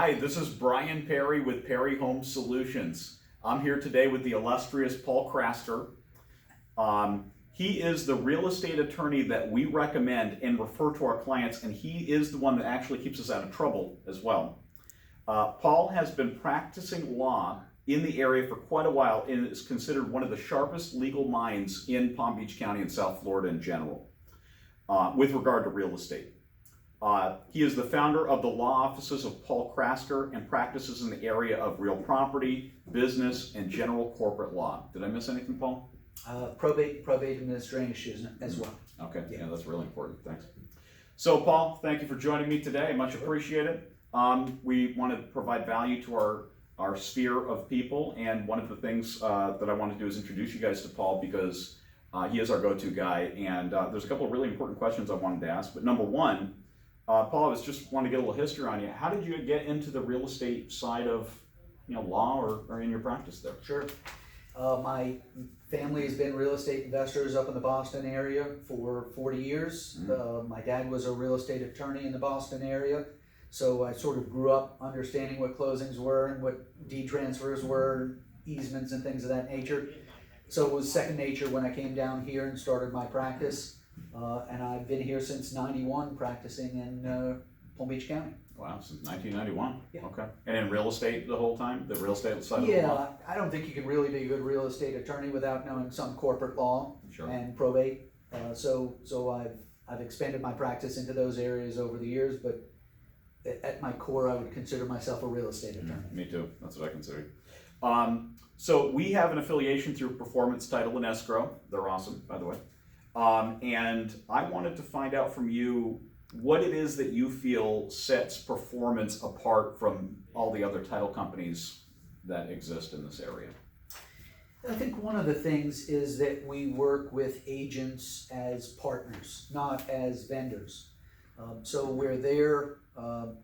Hi, this is Brian Perry with Perry Home Solutions. I'm here today with the illustrious Paul Krasker. He is the real estate attorney that we recommend and refer to our clients, and he is the one that actually keeps us out of trouble as well. Paul has been practicing law in the area for quite a while and is considered one of the sharpest legal minds in Palm Beach County and South Florida in general with regard to real estate. He is the founder of the law offices of Paul Krasker and practices in the area of real property, business, and general corporate law. Did I miss anything, Paul? Probate administration as well. Okay, yeah, that's really important. Thanks. So, Paul, thank you for joining me today. Much appreciated. We want to provide value to our sphere of people, and one of the things that I want to do is introduce you guys to Paul because he is our go-to guy, and there's a couple of really important questions I wanted to ask. But number one, Paul, I was just want to get a little history on you. How did you get into the real estate side of, law or in your practice there? Sure. My family has been real estate investors up in the Boston area for 40 years. My dad was a real estate attorney in the Boston area, so I sort of grew up understanding what closings were and what deed transfers were, easements and things of that nature. So it was second nature when I came down here and started my practice. And I've been here since '91 practicing in Palm Beach County. Wow, since 1991. Yeah. Okay. And in real estate the whole time? The real estate side of the law? Yeah, I don't think you can really be a good real estate attorney without knowing some corporate law Sure. and probate. So I've expanded my practice into those areas over the years, but at my core, I would consider myself a real estate attorney. Me too. That's what I consider. So we have an affiliation through Performance Title and Escrow. They're awesome, by the way. And I wanted to find out from you what it is that you feel sets Performance apart from all the other title companies that exist in this area. I think one of the things is that we work with agents as partners, not as vendors. So we're there,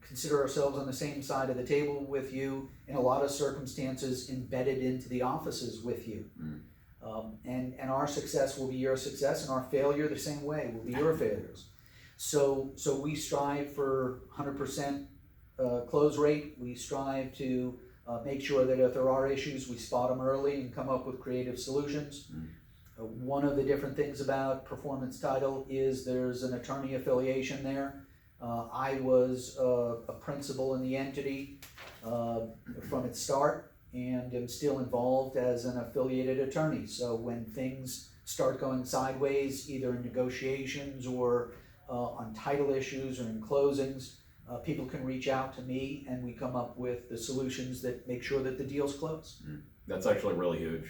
consider ourselves on the same side of the table with you, in a lot of circumstances embedded into the offices with you. And our success will be your success, and our failure the same way will be your failures. So we strive for 100% close rate. We strive to make sure that if there are issues, we spot them early and come up with creative solutions. One of the different things about Performance Title is there's an attorney affiliation there. I was a principal in the entity from its start, and am still involved as an affiliated attorney. So when things start going sideways, either in negotiations or on title issues or in closings, people can reach out to me and we come up with the solutions that make sure that the deals close. That's actually really huge,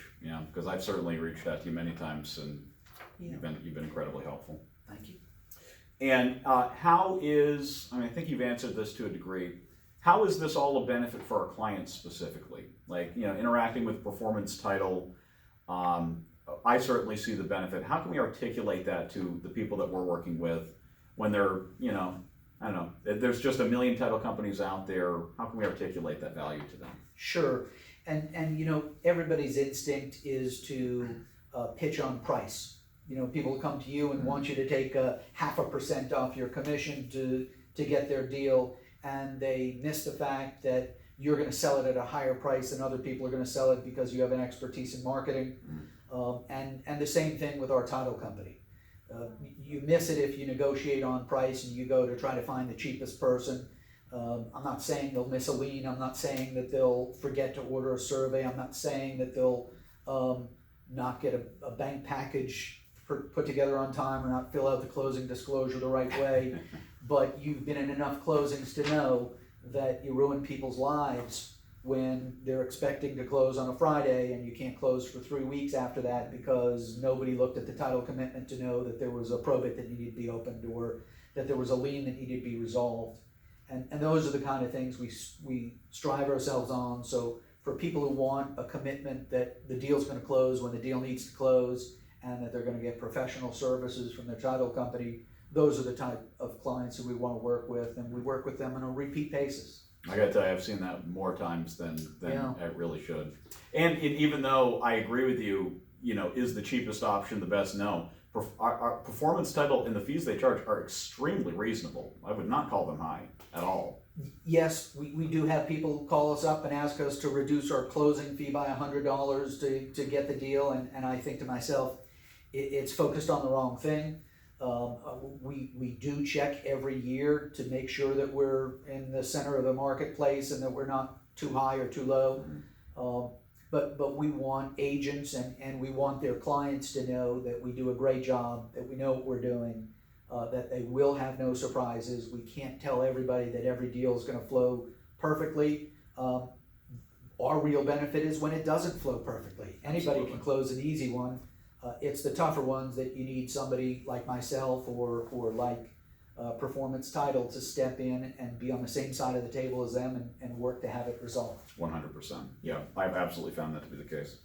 because I've certainly reached out to you many times, and you've been incredibly helpful. Thank you. And I think you've answered this to a degree. How is this all a benefit for our clients specifically? Like, interacting with Performance Title, I certainly see the benefit. How can we articulate that to the people that we're working with when they're, I don't know, there's just a million title companies out there. How can we articulate that value to them? Sure. And everybody's instinct is to pitch on price. People come to you and want you to take 0.5% off your commission to get their deal, and they miss the fact that you're going to sell it at a higher price than other people are going to sell it because you have an expertise in marketing. And the same thing with our title company. You miss it if you negotiate on price and you go to try to find the cheapest person. I'm not saying they'll miss a lien. I'm not saying that they'll forget to order a survey. I'm not saying that they'll not get a bank package put together on time or not fill out the closing disclosure the right way. But you've been in enough closings to know that you ruin people's lives when they're expecting to close on a Friday and you can't close for 3 weeks after that because nobody looked at the title commitment to know that there was a probate that needed to be opened or that there was a lien that needed to be resolved. And those are the kind of things we strive ourselves on. So for people who want a commitment that the deal's going to close when the deal needs to close and that they're going to get professional services from their title company, those are the type of clients that we want to work with, and we work with them on a repeat basis. I gotta tell you, I've seen that more times than it really should. And even though I agree with you, is the cheapest option the best? No. Our performance title and the fees they charge are extremely reasonable. I would not call them high at all. Yes, we do have people call us up and ask us to reduce our closing fee by $100 to get the deal, and I think to myself, it's focused on the wrong thing. We do check every year to make sure that we're in the center of the marketplace and that we're not too high or too low. But we want agents and we want their clients to know that we do a great job, that we know what we're doing, that they will have no surprises. We can't tell everybody that every deal is going to flow perfectly. Our real benefit is when it doesn't flow perfectly. Anybody can close an easy one. It's the tougher ones that you need somebody like myself or like Performance Title to step in and be on the same side of the table as them and work to have it resolved. 100%. Yeah, I've absolutely found that to be the case.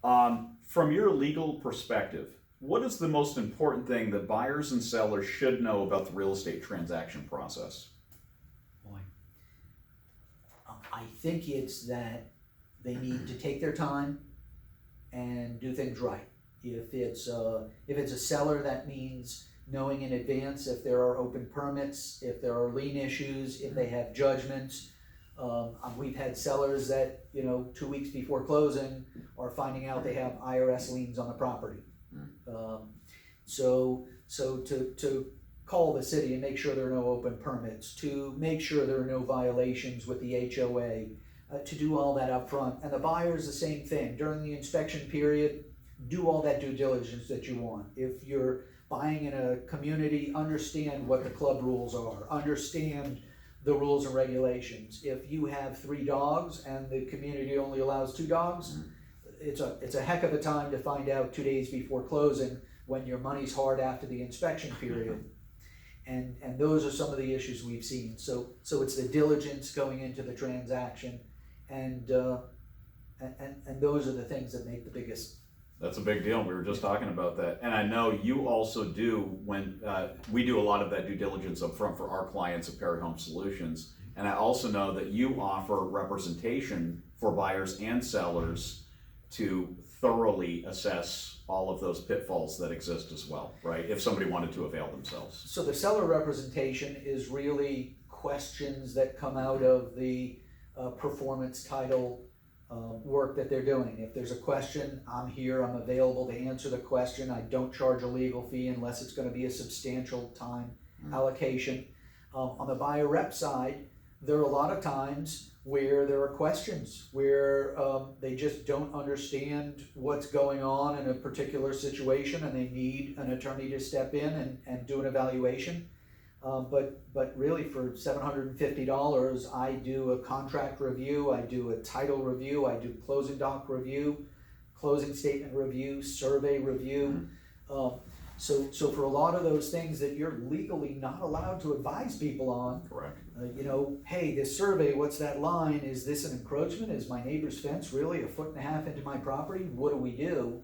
From your legal perspective, what is the most important thing that buyers and sellers should know about the real estate transaction process? Boy, I think it's that they need to take their time and do things right. If it's a seller, that means knowing in advance if there are open permits, if there are lien issues, if they have judgments. We've had sellers that 2 weeks before closing are finding out they have IRS liens on the property. So to call the city and make sure there are no open permits, to make sure there are no violations with the HOA, to do all that up front. And the buyer's the same thing. During the inspection period, do all that due diligence that you want. If you're buying in a community, understand what the club rules are, understand the rules and regulations. If you have 3 dogs and the community only allows 2 dogs, it's a heck of a time to find out 2 days before closing when your money's hard after the inspection period. And those are some of the issues we've seen. So it's the diligence going into the transaction, and those are the things that make the biggest. That's a big deal. We were just talking about that. And I know you also do, when we do a lot of that due diligence up front for our clients at Perry Home Solutions. And I also know that you offer representation for buyers and sellers to thoroughly assess all of those pitfalls that exist as well, right? If somebody wanted to avail themselves. So the seller representation is really questions that come out of the performance title work that they're doing. If there's a question, I'm here, I'm available to answer the question. I don't charge a legal fee unless it's going to be a substantial time allocation. On the buyer rep side, there are a lot of times where there are questions where they just don't understand what's going on in a particular situation and they need an attorney to step in and do an evaluation. But really for $750, I do a contract review, I do a title review, I do closing doc review, closing statement review, survey review. So for a lot of those things that you're legally not allowed to advise people on, correct. Hey, this survey, what's that line? Is this an encroachment? Is my neighbor's fence really 1.5 feet into my property? What do we do?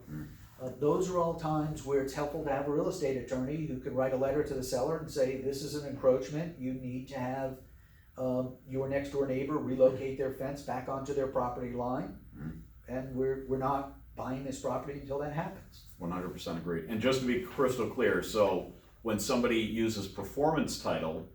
Those are all times where it's helpful to have a real estate attorney who can write a letter to the seller and say, this is an encroachment. You need to have your next door neighbor relocate their fence back onto their property line. And we're not buying this property until that happens. 100% agreed. And just to be crystal clear, so when somebody uses performance title,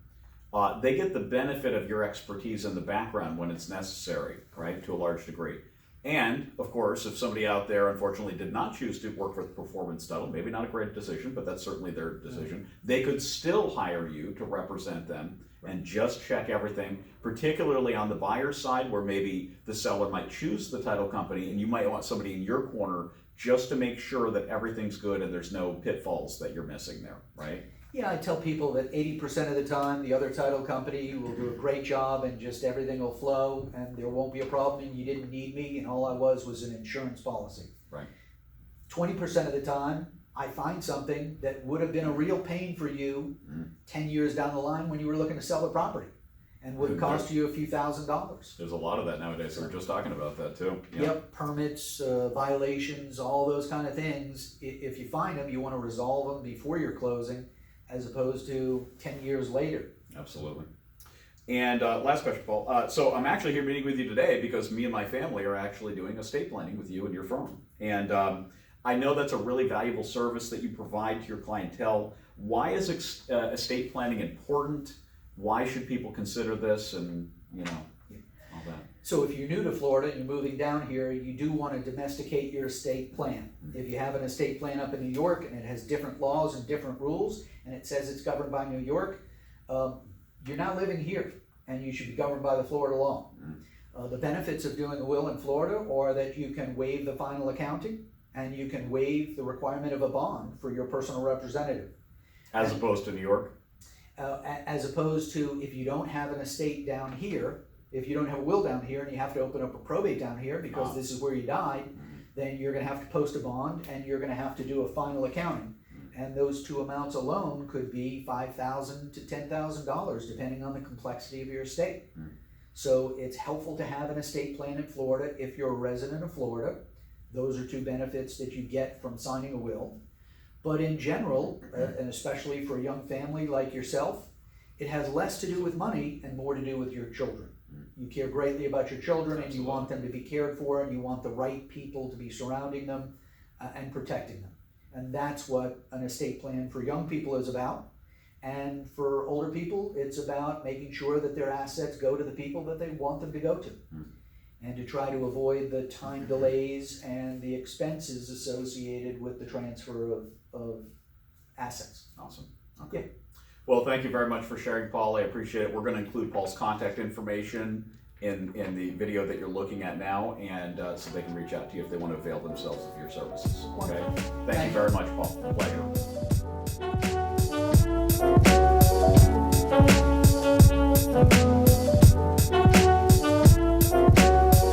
they get the benefit of your expertise in the background when it's necessary, right, to a large degree. And, of course, if somebody out there unfortunately did not choose to work with performance title, maybe not a great decision, but that's certainly their decision, they could still hire you to represent them and just check everything, particularly on the buyer side where maybe the seller might choose the title company and you might want somebody in your corner just to make sure that everything's good and there's no pitfalls that you're missing there, right? Yeah, I tell people that 80% of the time the other title company will do a great job and just everything will flow and there won't be a problem and you didn't need me and all I was an insurance policy. Right. 20% of the time I find something that would have been a real pain for you 10 years down the line when you were looking to sell the property and would have cost you a few $1,000s. There's a lot of that nowadays. We were just talking about that too. Yep, permits, violations, all those kind of things. If you find them, you want to resolve them before you're closing, as opposed to 10 years later. Absolutely. And last question, Paul. So I'm actually here meeting with you today because me and my family are actually doing estate planning with you and your firm. And I know that's a really valuable service that you provide to your clientele. Why is estate planning important? Why should people consider this, and all that? So if you're new to Florida and you're moving down here, you do want to domesticate your estate plan. If you have an estate plan up in New York and it has different laws and different rules, and it says it's governed by New York, you're not living here, and you should be governed by the Florida law. The benefits of doing a will in Florida are that you can waive the final accounting, and you can waive the requirement of a bond for your personal representative. As opposed to New York? As opposed to if you don't have an estate down here, if you don't have a will down here and you have to open up a probate down here because this is where you died, then you're gonna have to post a bond and you're gonna have to do a final accounting. And those two amounts alone could be $5,000 to $10,000 depending on the complexity of your estate. So it's helpful to have an estate plan in Florida if you're a resident of Florida. Those are two benefits that you get from signing a will. But in general, and especially for a young family like yourself, it has less to do with money and more to do with your children. You care greatly about your children, and you want them to be cared for, and you want the right people to be surrounding them and protecting them. And that's what an estate plan for young people is about. And for older people, it's about making sure that their assets go to the people that they want them to go to. And to try to avoid the time delays and the expenses associated with the transfer of assets. Awesome. Okay. Well, thank you very much for sharing, Paul. I appreciate it. We're going to include Paul's contact information in the video that you're looking at now, and so they can reach out to you if they want to avail themselves of your services. Okay. Thank you very much, Paul. A pleasure.